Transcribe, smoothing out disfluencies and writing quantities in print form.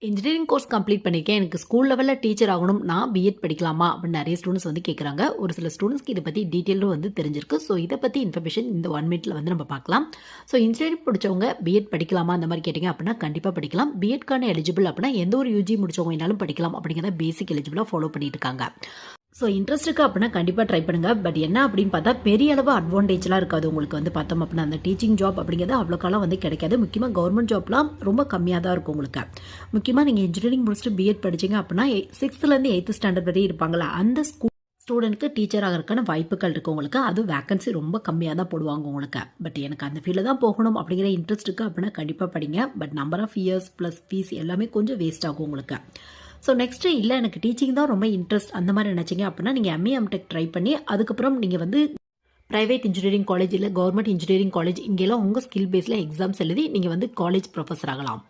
Engineering course complete பண்ணியிருக்கேன். எனக்கு school லெவல்ல டீச்சர் ஆகணும். நான் பிஎட் படிக்கலாமா? அப்படின்னு நெறைய ஸ்டூடண்ட்ஸ் வந்து கேட்குறாங்க. ஒரு சில ஸ்டூடண்ட்ஸ்க்கு இத பத்தி டீட்டெயிலும் வந்து தெரிஞ்சிருக்கு. ஸோ இத பத்தி இன்ஃபர்மேஷன் இந்த 1 மினிட்ல வந்து நம்ம பார்க்கலாம். ஸோ இன்ஜினியரிங் முடிச்சவங்க பிஎட் படிக்கலாமா? அந்த மாரி கேட்டீங்க அப்படின்னா கண்டிப்பா படிக்கலாம். பிஎட்க்கான எலிஜிபிள் அப்படின்னா எந்த ஒரு யுஜி முடிச்சவங்க வேணாலும் படிக்கலாம் அப்படிங்கிறத பேசிக் எலிஜிபிளா ஃபாலோ பண்ணிட்டு இருக்காங்க. ஸோ இன்ட்ரெஸ்ட் இருக்குது அப்படின்னா கண்டிப்பாக ட்ரை பண்ணுங்கள். பட் என்ன அப்படின்னு பார்த்தா பெரிய அளவு அட்வான்டேஜ்லாம் இருக்காது உங்களுக்கு வந்து பார்த்தோம் அப்படின்னா அந்த டீச்சிங் ஜாப் அப்படிங்கிறது அவ்வளோக்காலம் வந்து கிடைக்காது. முக்கியமாக கவர்மெண்ட் ஜாப்லாம் ரொம்ப கம்மியாக தான் இருக்கும் உங்களுக்கு. முக்கியமாக நீங்கள் இன்ஜினியரிங் முடிச்சுட்டு பிஎட் படிச்சிங்க அப்படின்னா 6th-லேருந்து 8th ஸ்டாண்டர்ட் வரையும் இருப்பாங்களா அந்த ஸ்டூடெண்ட்க்கு டீச்சர் ஆகிறதுக்கான வாய்ப்புகள் இருக்குது உங்களுக்கு. அது வேகன்சி ரொம்ப கம்மியாக தான் போடுவாங்க உங்களுக்கு. பட் எனக்கு அந்த ஃபீல்டில் தான் போகணும் அப்படிங்கிற இன்ட்ரெஸ்ட் இருக்குது அப்படின்னா கண்டிப்பாக படிங்க. But number of years plus fees எல்லாமே கொஞ்சம் வேஸ்ட் ஆகும் உங்களுக்கு. ஸோ நெக்ஸ்ட்டு இல்லை எனக்கு டீச்சிங் தான் ரொம்ப இன்ட்ரெஸ்ட் அந்த மாதிரி நினச்சிங்க அப்படின்னா நீங்கள் எம்ஏ எம்டெக் ட்ரை பண்ணி அதுக்கப்புறம் நீங்கள் வந்து ப்ரைவேட் இன்ஜினியரிங் காலேஜ் இல்லை கவர்மெண்ட் இன்ஜினியரிங் காலேஜ் இங்கெல்லாம் உங்கள் ஸ்கில் பேஸில் எக்ஸாம்ஸ் எழுதி நீங்கள் வந்து காலேஜ் ப்ரொஃபஸர் ஆகலாம்.